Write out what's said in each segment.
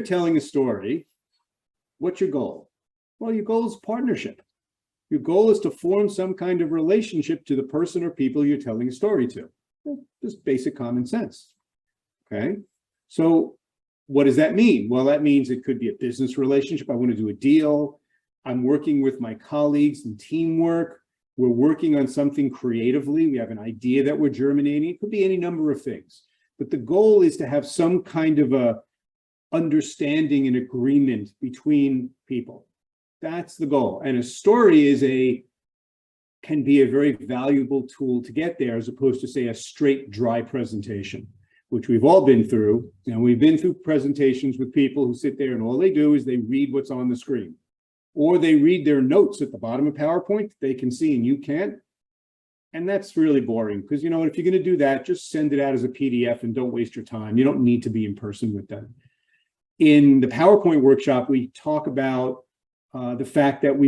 you're telling a story, what's your goal? Well, your goal is partnership. Your goal is to form some kind of relationship to the person or people you're telling a story to. Just basic common sense. Okay. So what does that mean? Well, that means it could be a business relationship. I want to do a deal. I'm working with my colleagues in teamwork. We're working on something creatively. We have an idea that we're germinating. It could be any number of things. But the goal is to have some kind of a understanding and agreement between people. That's the goal. And a story can be a very valuable tool to get there, as opposed to, say, a straight, dry presentation, which we've all been through. And we've been through presentations with people who sit there and all they do is they read what's on the screen, or they read their notes at the bottom of PowerPoint they can see and you can't. And that's really boring, because, if you're going to do that, just send it out as a PDF and don't waste your time. You don't need to be in person with them. In the PowerPoint workshop, we talk about the fact that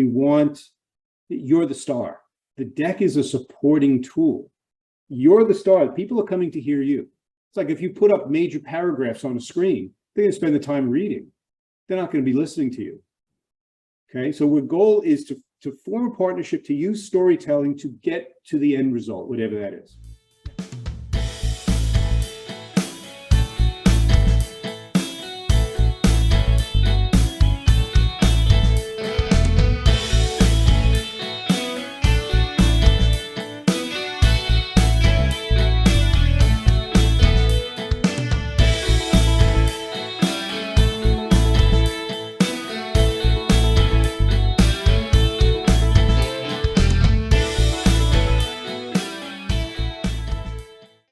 you're the star. The deck is a supporting tool. You're the star. People are coming to hear you. It's like if you put up major paragraphs on a screen, they're going to spend the time reading. They're not going to be listening to you. Okay, so our goal is to form a partnership, to use storytelling to get to the end result, whatever that is.